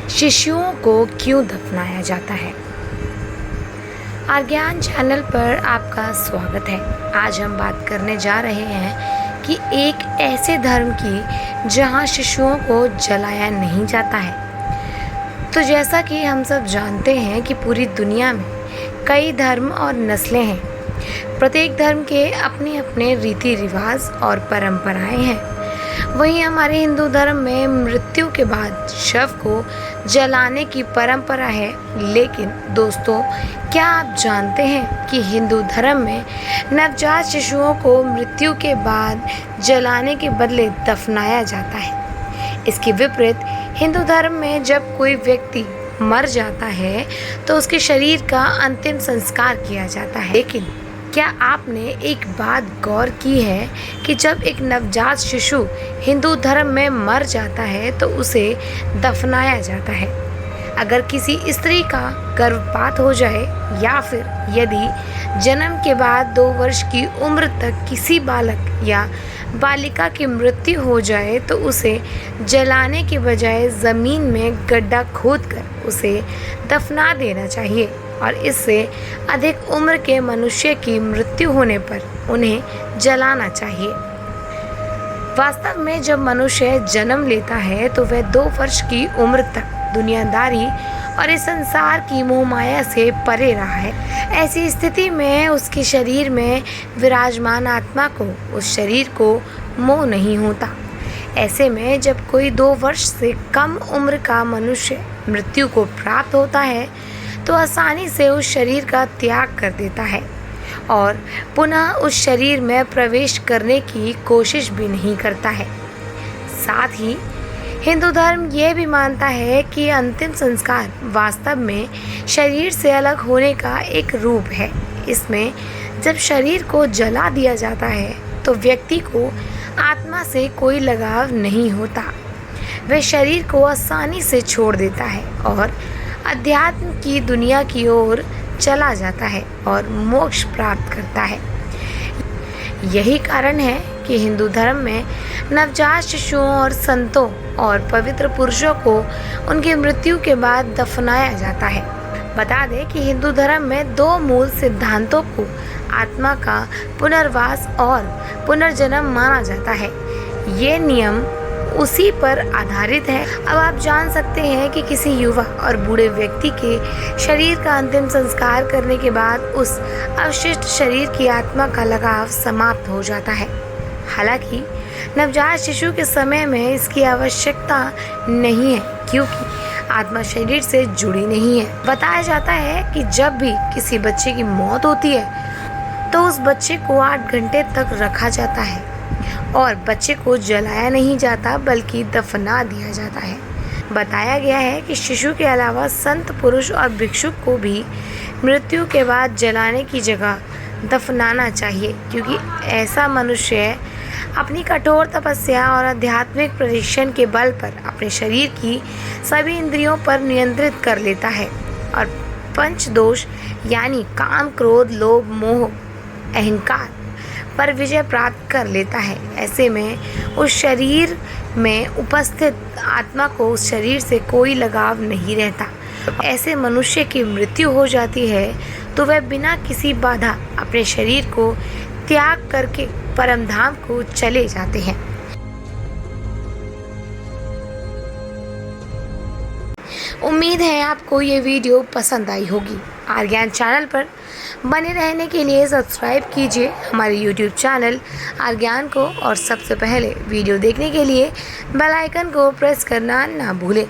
शिशुओं को क्यों दफनाया जाता है। आर्ज्ञान चैनल पर आपका स्वागत है। आज हम बात करने जा रहे हैं कि एक ऐसे धर्म की जहां शिशुओं को जलाया नहीं जाता है। तो जैसा कि हम सब जानते हैं कि पूरी दुनिया में कई धर्म और नस्लें हैं। प्रत्येक धर्म के अपने अपने रीति रिवाज और परंपराएं हैं। वहीं हमारे हिंदू धर्म में मृत्यु के बाद शव को जलाने की परंपरा है। लेकिन दोस्तों, क्या आप जानते हैं कि हिंदू धर्म में नवजात शिशुओं को मृत्यु के बाद जलाने के बदले दफनाया जाता है। इसके विपरीत हिंदू धर्म में जब कोई व्यक्ति मर जाता है तो उसके शरीर का अंतिम संस्कार किया जाता है। लेकिन क्या आपने एक बात गौर की है कि जब एक नवजात शिशु हिंदू धर्म में मर जाता है तो उसे दफनाया जाता है। अगर किसी स्त्री का गर्भपात हो जाए या फिर यदि जन्म के बाद 2 वर्ष की उम्र तक किसी बालक या बालिका की मृत्यु हो जाए तो उसे जलाने के बजाय ज़मीन में गड्ढा खोदकर उसे दफना देना चाहिए और इससे अधिक उम्र के मनुष्य की मृत्यु होने पर उन्हें जलाना चाहिए। वास्तव में जब मनुष्य जन्म लेता है तो वह 2 वर्ष की उम्र तक दुनियादारी और इस संसार की मोहमाया से परे रहा है। ऐसी स्थिति में उसके शरीर में विराजमान आत्मा को उस शरीर को मोह नहीं होता। ऐसे में जब कोई 2 वर्ष से कम उम्र का मनुष्य मृत्यु को प्राप्त होता है तो आसानी से उस शरीर का त्याग कर देता है और पुनः उस शरीर में प्रवेश करने की कोशिश भी नहीं करता है। साथ ही हिंदू धर्म यह भी मानता है कि अंतिम संस्कार वास्तव में शरीर से अलग होने का एक रूप है। इसमें जब शरीर को जला दिया जाता है तो व्यक्ति को आत्मा से कोई लगाव नहीं होता। वह शरीर को आसानी से छोड़ देता है और अध्यात्म की दुनिया की ओर चला जाता है और मोक्ष प्राप्त करता है। यही कारण है कि हिंदू धर्म में नवजात शिशुओं और संतों और पवित्र पुरुषों को उनकी मृत्यु के बाद दफनाया जाता है। बता दें कि हिंदू धर्म में 2 मूल सिद्धांतों को आत्मा का पुनर्वास और पुनर्जन्म माना जाता है। ये नियम उसी पर आधारित है। अब आप जान सकते हैं कि किसी युवा और बूढ़े व्यक्ति के शरीर का अंतिम संस्कार करने के बाद उस अवशिष्ट शरीर की आत्मा का लगाव समाप्त हो जाता है। हालांकि नवजात शिशु के समय में इसकी आवश्यकता नहीं है क्योंकि आत्मा शरीर से जुड़ी नहीं है। बताया जाता है कि जब भी किसी बच्चे की मौत होती है तो उस बच्चे को 8 घंटे तक रखा जाता है और बच्चे को जलाया नहीं जाता बल्कि दफना दिया जाता है। बताया गया है कि शिशु के अलावा संत पुरुष और भिक्षुक को भी मृत्यु के बाद जलाने की जगह दफनाना चाहिए क्योंकि ऐसा मनुष्य अपनी कठोर तपस्या और आध्यात्मिक प्रशिक्षण के बल पर अपने शरीर की सभी इंद्रियों पर नियंत्रित कर लेता है और पंच दोष यानी काम, क्रोध, लोभ, मोह, अहंकार पर विजय प्राप्त कर लेता है। ऐसे में उस शरीर में उपस्थित आत्मा को उस शरीर से कोई लगाव नहीं रहता। ऐसे मनुष्य की मृत्यु हो जाती है तो वह बिना किसी बाधा अपने शरीर को त्याग करके परमधाम को चले जाते हैं। उम्मीद है आपको ये वीडियो पसंद आई होगी। आर्ज्ञान चैनल पर बने रहने के लिए सब्सक्राइब कीजिए हमारे YouTube चैनल आर्ज्ञान को और सबसे पहले वीडियो देखने के लिए बेल आइकन को प्रेस करना ना भूलें।